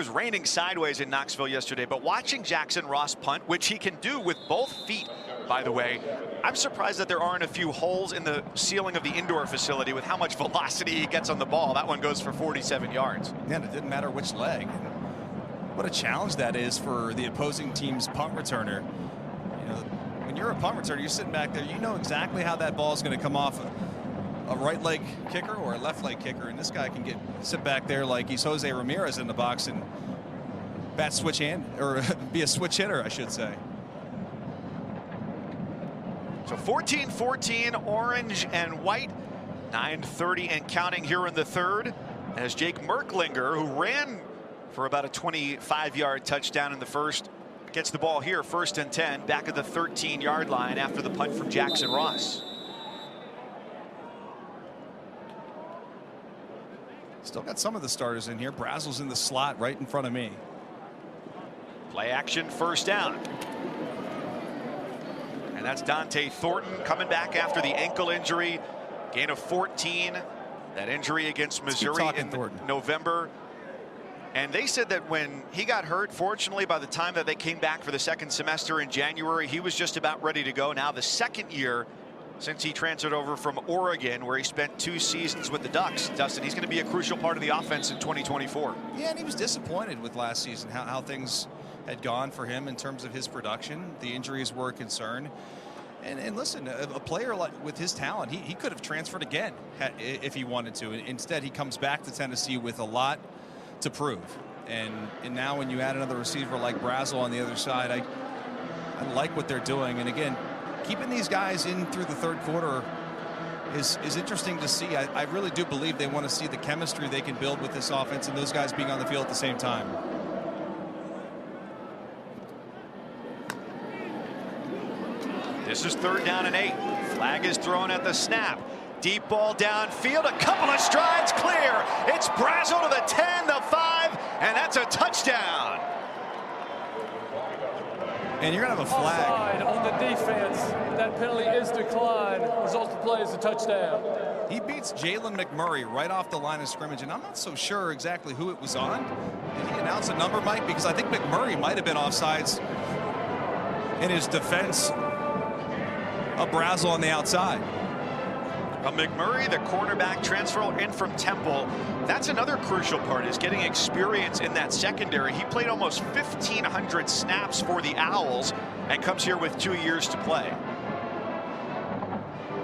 raining sideways in Knoxville yesterday, but watching Jackson Ross punt, which he can do with both feet, by the way, I'm surprised that there aren't a few holes in the ceiling of the indoor facility with how much velocity he gets on the ball. That one goes for 47 yards. Yeah, and it didn't matter which leg. What a challenge that is for the opposing team's punt returner. You know, when you're a punt returner, you're sitting back there, you know exactly how that ball is going to come off a right leg kicker or a left leg kicker, and this guy can sit back there like he's Jose Ramirez in the box and bat switch hand, or be a switch hitter, I should say. So 14-14, orange and white, 9:30 and counting here in the third, as Jake Merklinger, who ran for about a 25-yard touchdown in the first, gets the ball here, 1st and 10, back at the 13-yard line after the punt from Jackson Ross. Still got some of the starters in here. Brazel's in the slot right in front of me. Play action, 1st down. And that's Dante Thornton coming back after the ankle injury. Gain of 14. That injury against Missouri in November. And they said that when he got hurt, fortunately, by the time that they came back for the 2nd semester in January, he was just about ready to go. Now the 2nd year since he transferred over from Oregon, where he spent 2 seasons with the Ducks. Dustin, he's going to be a crucial part of the offense in 2024. Yeah, and he was disappointed with last season, how things had gone for him in terms of his production. The injuries were a concern. And listen, a player with his talent, he could have transferred again if he wanted to. Instead, he comes back to Tennessee with a lot to prove. And now when you add another receiver like Brazel on the other side, I like what they're doing. And again, keeping these guys in through the 3rd quarter is interesting to see. I really do believe they want to see the chemistry they can build with this offense and those guys being on the field at the same time. This is 3rd down and 8. Flag is thrown at the snap. Deep ball downfield, a couple of strides clear. It's Brazel to the 10, the 5, and that's a touchdown. And you're going to have a flag. Offside on the defense. That penalty is declined. Result of play is a touchdown. He beats Jalen McMurray right off the line of scrimmage, and I'm not so sure exactly who it was on. Did he announce a number, Mike? Because I think McMurray might have been offsides in his defense of Brazel on the outside. McMurray, the cornerback transfer in from Temple. That's another crucial part, is getting experience in that secondary. He played almost 1,500 snaps for the Owls and comes here with 2 years to play.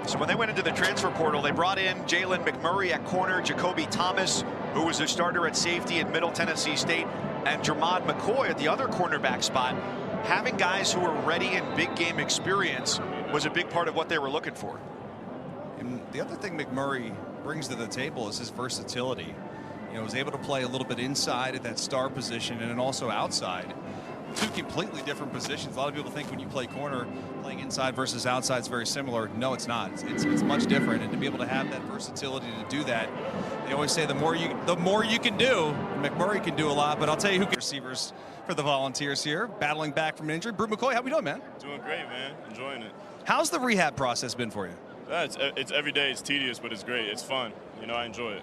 So when they went into the transfer portal, they brought in Jalen McMurray at corner, Jacoby Thomas, who was a starter at safety in Middle Tennessee State, and Jermod McCoy at the other cornerback spot. Having guys who were ready and big game experience was a big part of what they were looking for. And the other thing McMurray brings to the table is his versatility. You know, was able to play a little bit inside at that star position and then also outside. 2 completely different positions. A lot of people think when you play corner, playing inside versus outside is very similar. No, it's not. It's much different. And to be able to have that versatility to do that, they always say the more you can do. McMurray can do a lot, but I'll tell you who can receivers for the Volunteers here, battling back from an injury. Bru McCoy, how we doing, man? Doing great, man. Enjoying it. How's the rehab process been for you? It's every day. It's tedious, but it's great. It's fun. You know, I enjoy it.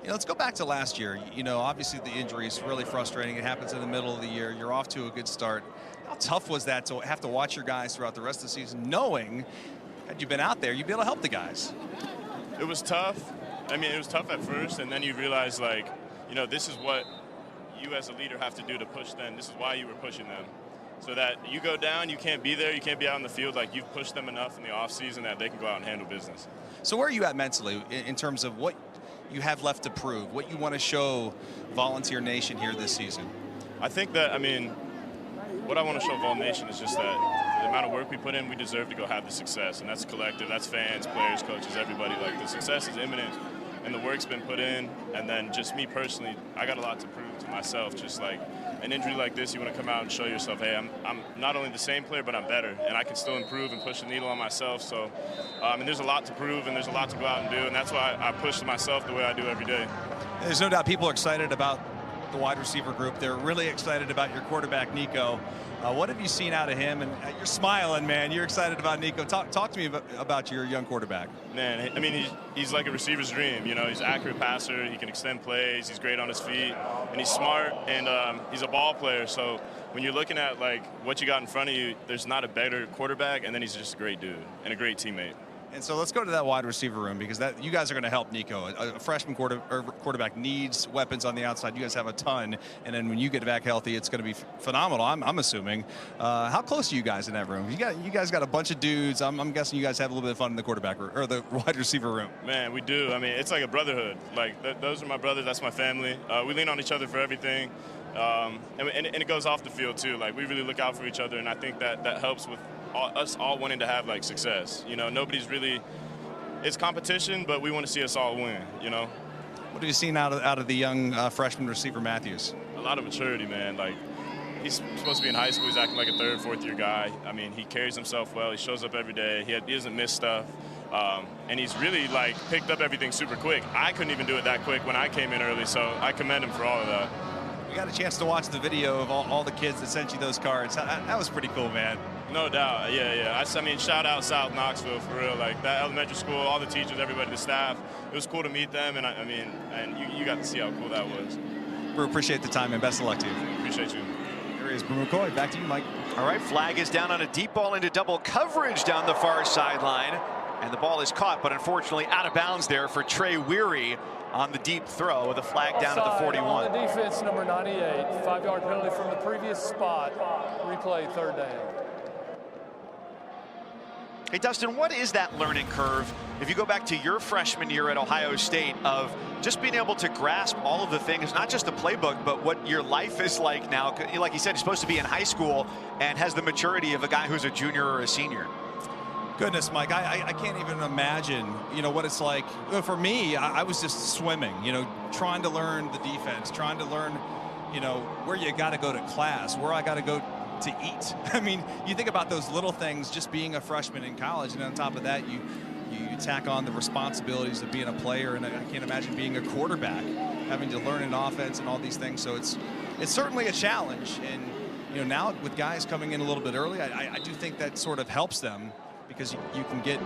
Let's go back to last year. Obviously the injury is really frustrating. It happens in the middle of the year. You're off to a good start. How tough was that to have to watch your guys throughout the rest of the season, knowing had you been out there, you'd be able to help the guys? It was tough. I mean, it was tough at first, and then you realize, like, this is what you as a leader have to do to push them. This is why you were pushing them. So that you go down, you can't be there, you can't be out in the field. Like, you've pushed them enough in the offseason that they can go out and handle business. So where are you at mentally in terms of what you have left to prove, what you want to show Volunteer Nation here this season? I think that, what I want to show Vol Nation is just that the amount of work we put in, we deserve to go have the success. And that's collective, that's fans, players, coaches, everybody. Like, the success is imminent, and the work's been put in. And then just me personally, I got a lot to prove to myself. Just like an injury like this, you want to come out and show yourself, hey, I'm not only the same player, but I'm better, and I can still improve and push the needle on myself. So, and there's a lot to prove, and there's a lot to go out and do, and that's why I push myself the way I do every day. There's no doubt people are excited about the wide receiver group. They're really excited about your quarterback, Nico. What have you seen out of him? And you're smiling, man. You're excited about Nico. Talk to me about your young quarterback. Man, he's like a receiver's dream. He's an accurate passer. He can extend plays. He's great on his feet, and he's smart, and he's a ball player. So when you're looking at like what you got in front of you, there's not a better quarterback, and then he's just a great dude and a great teammate. And so let's go to that wide receiver room, because you guys are going to help Nico. A freshman quarterback needs weapons on the outside. You guys have a ton, and then when you get back healthy, it's going to be phenomenal. I'm assuming. How close are you guys in that room? You guys got a bunch of dudes. I'm guessing you guys have a little bit of fun in the quarterback room, or the wide receiver room. Man, we do. It's like a brotherhood. Like those are my brothers. That's my family. We lean on each other for everything, and it goes off the field too. Like, we really look out for each other, and I think that helps with us all wanting to have like success. Nobody's really, it's competition, but we want to see us all win. What have you seen out of the young freshman receiver Matthews? A lot of maturity, man. Like, he's supposed to be in high school. He's acting like a third, fourth year guy. He carries himself well. He shows up every day. He doesn't miss stuff, and he's really like picked up everything super quick. I couldn't even do it that quick when I came in early, so I commend him for all of that. We got a chance to watch the video of all the kids that sent you those cards. That was pretty cool, man. No doubt, yeah. Shout out South Knoxville, for real. Like, that elementary school, all the teachers, everybody, the staff. It was cool to meet them, and and you got to see how cool that was. We appreciate the time, and best of luck to you. Appreciate you. Here is Bru McCoy. Back to you, Mike. All right, flag is down on a deep ball into double coverage down the far sideline, and the ball is caught, but unfortunately out of bounds there for Trey Weary on the deep throw with a flag down at the 41. On the defense, number 98, 5-yard penalty from the previous spot. Replay, third down. Hey, Dustin, what is that learning curve, if you go back to your freshman year at Ohio State, of just being able to grasp all of the things, not just the playbook, but what your life is like now? Like you said, you're supposed to be in high school and has the maturity of a guy who's a junior or a senior. Goodness, Mike, I can't even imagine, what it's like. For me, I was just swimming, trying to learn the defense, trying to learn, where you got to go to class, where I got to go to eat. You think about those little things just being a freshman in college, and on top of that, you tack on the responsibilities of being a player, and I can't imagine being a quarterback, having to learn an offense and all these things. So it's certainly a challenge, and now with guys coming in a little bit early, I do think that sort of helps them, because you can get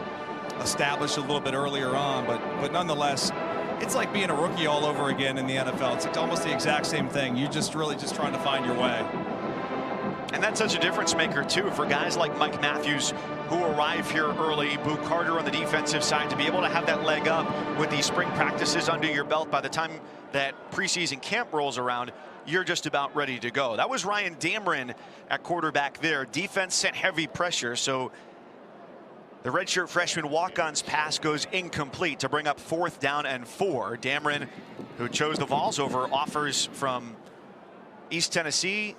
established a little bit earlier on, but nonetheless, it's like being a rookie all over again in the NFL. It's almost the exact same thing. You're just really just trying to find your way. And that's such a difference maker, too, for guys like Mike Matthews, who arrive here early, Boo Carter on the defensive side, to be able to have that leg up with these spring practices under your belt. By the time that preseason camp rolls around, you're just about ready to go. That was Ryan Dameron at quarterback there. Defense sent heavy pressure, so the redshirt freshman walk-on's pass goes incomplete to bring up 4th down and 4. Dameron, who chose the Vols over offers from East Tennessee,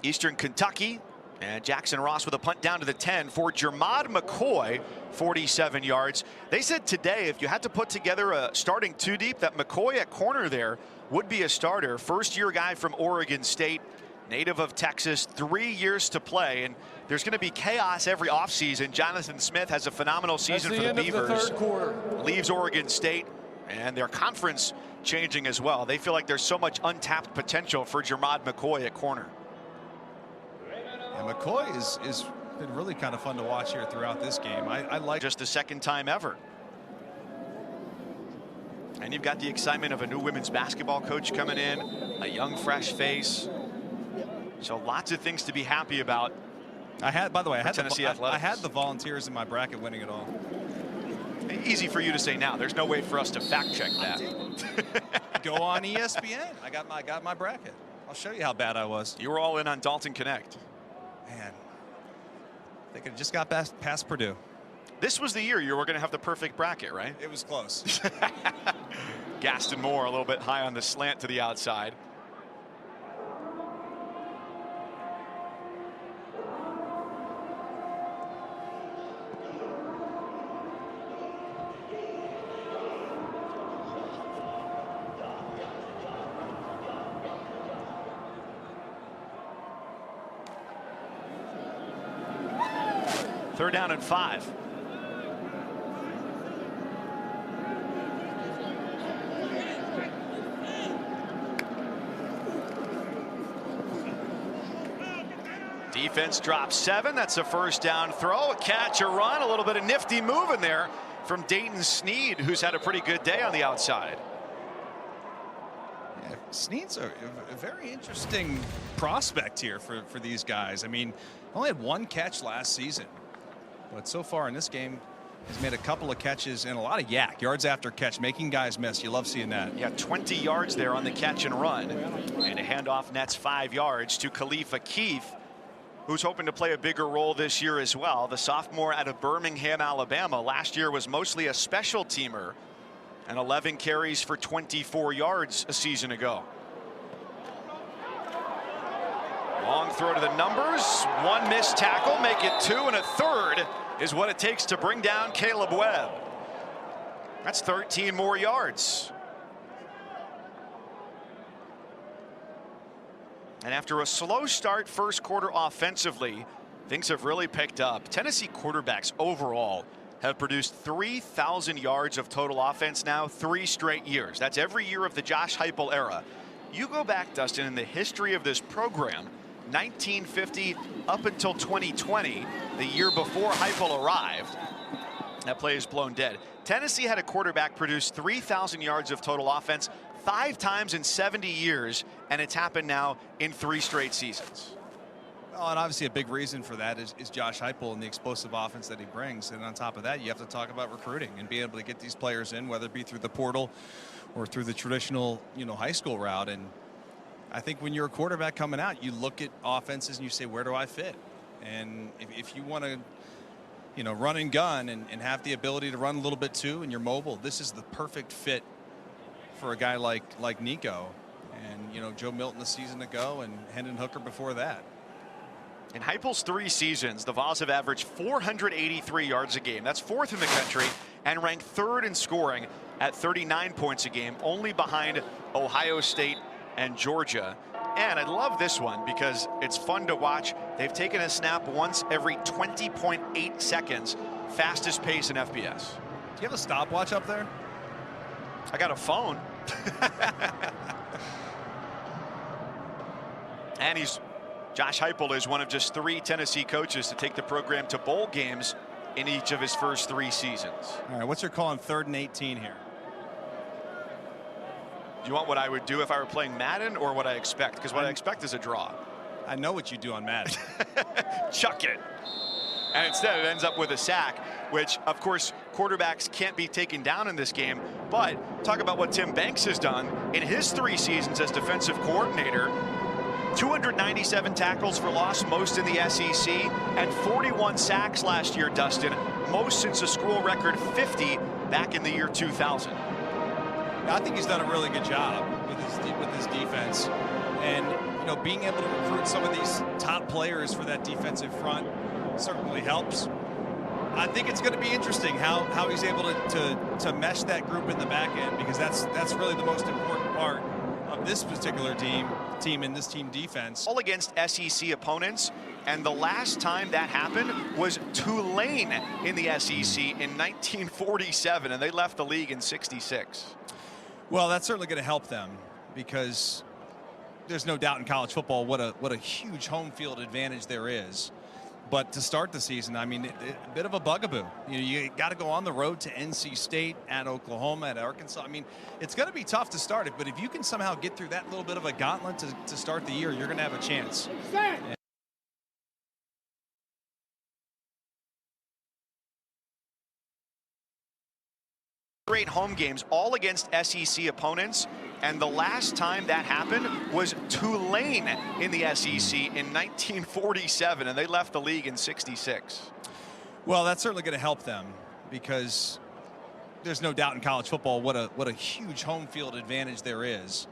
Eastern Kentucky, and Jackson Ross with a punt down to the 10 for Jermod McCoy, 47 yards. They said today, if you had to put together a starting 2 deep, that McCoy at corner there would be a starter. First-year guy from Oregon State, native of Texas, 3 years to play, and there's going to be chaos every offseason. Jonathan Smith has a phenomenal season for the Beavers. That's the end of the third quarter. Leaves Oregon State, and their conference changing as well. They feel like there's so much untapped potential for Jermod McCoy at corner. And McCoy is been really kind of fun to watch here throughout this game. I like just the second time ever. And you've got the excitement of a new women's basketball coach coming in, a young, fresh face. So lots of things to be happy about. By the way, Tennessee Athletics. I had the Volunteers in my bracket winning it all. Easy for you to say now. There's no way for us to fact check that. Go on ESPN. I got my bracket. I'll show you how bad I was. You were all in on Dalton Connect. Man, they could have just got past Purdue. This was the year you were going to have the perfect bracket, right? It was close. Gaston Moore a little bit high on the slant to the outside. Third down and 5. Defense drops 7. That's a first down throw, a catch, a run, a little bit of nifty move in there from Dayton Sneed, who's had a pretty good day on the outside. Yeah, Sneed's a very interesting prospect here for these guys. I mean, only had 1 catch last season, but so far in this game, he's made a couple of catches and a lot of yards after catch, making guys miss. You love seeing that. Yeah, 20 yards there on the catch and run. And a handoff nets 5 yards to Khalifa Keith, who's hoping to play a bigger role this year as well. The sophomore out of Birmingham, Alabama. Last year was mostly a special teamer, and 11 carries for 24 yards a season ago. Long throw to the numbers. 1 missed tackle, make it 2, and a third is what it takes to bring down Caleb Webb. That's 13 more yards. And after a slow start first quarter offensively, things have really picked up. Tennessee quarterbacks overall have produced 3,000 yards of total offense now 3 straight years. That's every year of the Josh Heupel era. You go back, Dustin, in the history of this program, 1950 up until 2020, the year before Heupel arrived. That play is blown dead. Tennessee had a quarterback produce 3,000 yards of total offense 5 times in 70 years, and it's happened now in 3 straight seasons. Well, and obviously a big reason for that is Josh Heupel and the explosive offense that he brings. And on top of that, you have to talk about recruiting and being able to get these players in, whether it be through the portal or through the traditional, high school route. And I think when you're a quarterback coming out, you look at offenses and you say, where do I fit? And if you want to, run and gun and have the ability to run a little bit too, and you're mobile, this is the perfect fit for a guy like Nico and Joe Milton a season ago and Hendon Hooker before that. In Heupel's 3 seasons, the Vols have averaged 483 yards a game. That's 4th in the country and ranked 3rd in scoring at 39 points a game, only behind Ohio State and Georgia. And I love this one because it's fun to watch. They've taken a snap once every 20.8 seconds, fastest pace in FBS. Do you have a stopwatch up there? I got a phone. And Josh Heupel is one of just 3 Tennessee coaches to take the program to bowl games in each of his first 3 seasons. All right, what's your call on 3rd and 18 here? Do you want what I would do if I were playing Madden or what I expect? Because what I expect is a draw. I know what you do on Madden. Chuck it. And instead it ends up with a sack, which of course quarterbacks can't be taken down in this game. But talk about what Tim Banks has done in his 3 seasons as defensive coordinator. 297 tackles for loss, most in the SEC, and 41 sacks last year, Dustin, most since a school record 50 back in the year 2000. I think he's done a really good job with his defense, and being able to recruit some of these top players for that defensive front certainly helps. I think it's going to be interesting how he's able to mesh that group in the back end, because that's really the most important part of this particular team in this team defense. All against SEC opponents, and the last time that happened was Tulane in the SEC in 1947, and they left the league in '66. Well, that's certainly going to help them, because there's no doubt in college football what a huge home field advantage there is. But to start the season, I mean, a bit of a bugaboo. You got to go on the road to NC State, at Oklahoma, at Arkansas. I mean, it's going to be tough to start it, but if you can somehow get through that little bit of a gauntlet to start the year, you're going to have a chance. Great home games, all against SEC opponents. And the last time that happened was Tulane in the SEC in 1947, and they left the league in '66. Well, that's certainly going to help them, because there's no doubt in college football what a huge home field advantage there is.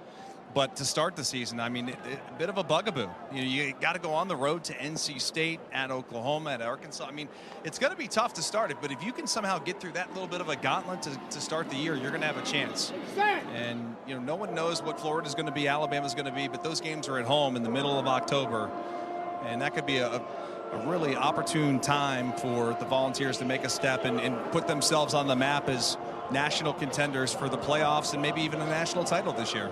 But to start the season, I mean, a bit of a bugaboo. You got to go on the road to NC State, at Oklahoma, at Arkansas. I mean, it's going to be tough to start it, but if you can somehow get through that little bit of a gauntlet to start the year, you're going to have a chance. And, no one knows what Florida's going to be, Alabama's going to be, but those games are at home in the middle of October. And that could be a really opportune time for the Volunteers to make a step and put themselves on the map as national contenders for the playoffs and maybe even a national title this year.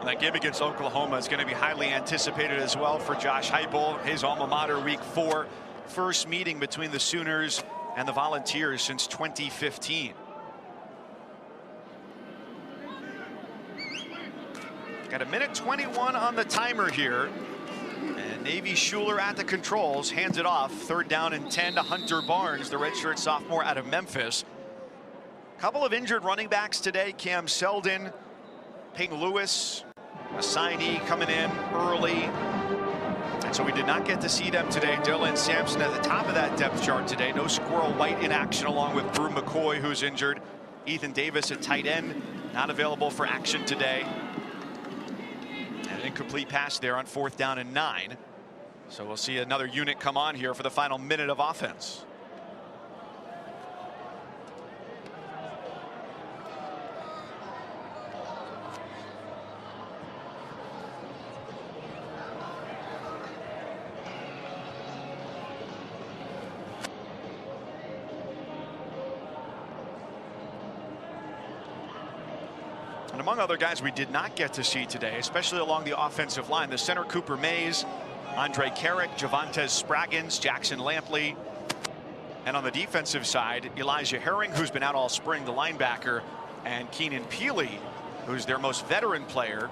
That game against Oklahoma is going to be highly anticipated as well for Josh Heupel, his alma mater, Week 4. First meeting between the Sooners and the Volunteers since 2015. Got a minute 21 on the timer here. And Navy Schuler at the controls, hands it off. 3rd down and 10 to Hunter Barnes, the redshirt sophomore out of Memphis. Couple of injured running backs today. Cam Seldon, Peyton Lewis, a signee coming in early. And so we did not get to see them today. Dylan Sampson at the top of that depth chart today. No Squirrel White in action, along with Brew McCoy, who's injured. Ethan Davis at tight end, not available for action today. And an incomplete pass there on 4th down and 9. So we'll see another unit come on here for the final minute of offense. And among other guys we did not get to see today, especially along the offensive line, the center Cooper Mays, Andre Carrick, Javontes Spraggins, Jackson Lampley. And on the defensive side, Elijah Herring, who's been out all spring, the linebacker, and Keenan Peely, who's their most veteran player,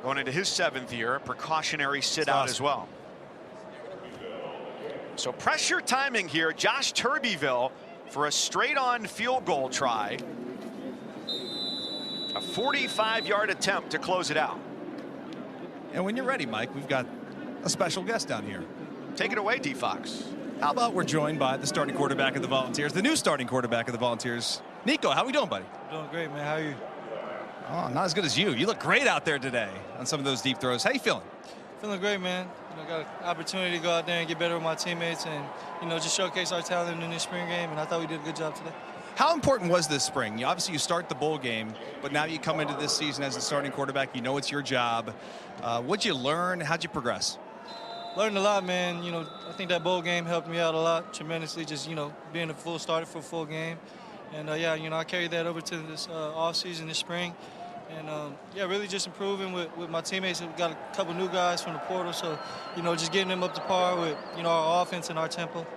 going into his 7th year, precautionary sit out as well. So pressure timing here. Josh Turbeville for a straight on field goal try. A 45-yard attempt to close it out. And when you're ready, Mike, we've got a special guest down here. Take it away, D. Fox. How about we're joined by the starting quarterback of the Volunteers, the new starting quarterback of the Volunteers, Nico. How we doing, buddy? Doing great, man. How are you? Oh, not as good as you. You look great out there today on some of those deep throws. How you feeling? Feeling great, man. Got an opportunity to go out there and get better with my teammates and, just showcase our talent in this spring game, and I thought we did a good job today. How important was this spring? Obviously, you start the bowl game, but now you come into this season as a starting quarterback. You know it's your job. What'd you learn? How'd you progress? Learned a lot, man. I think that bowl game helped me out a lot tremendously, just, being a full starter for a full game. And, I carried that over to this offseason this spring. And, really just improving with my teammates. We've got a couple new guys from the portal, so, just getting them up to par with, our offense and our tempo.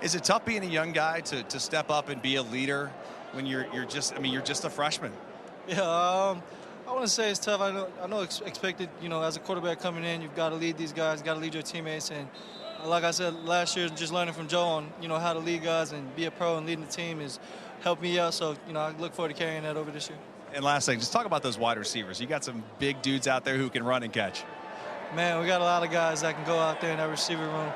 Is it tough being a young guy to step up and be a leader when you're just a freshman? Yeah, I want to say it's tough. I know expected, as a quarterback coming in, you've got to lead these guys, got to lead your teammates. And like I said last year, just learning from Joe on, how to lead guys and be a pro and leading the team has helped me out. So, I look forward to carrying that over this year. And last thing, just talk about those wide receivers. You got some big dudes out there who can run and catch. Man, we got a lot of guys that can go out there in that receiver room.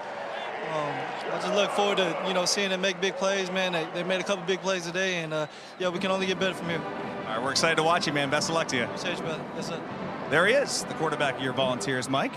I just look forward to, seeing them make big plays, man. They made a couple big plays today, and, we can only get better from here. All right, we're excited to watch you, man. Best of luck to you. Appreciate you, brother. Yes, sir. There he is, the quarterback of your Volunteers, Mike.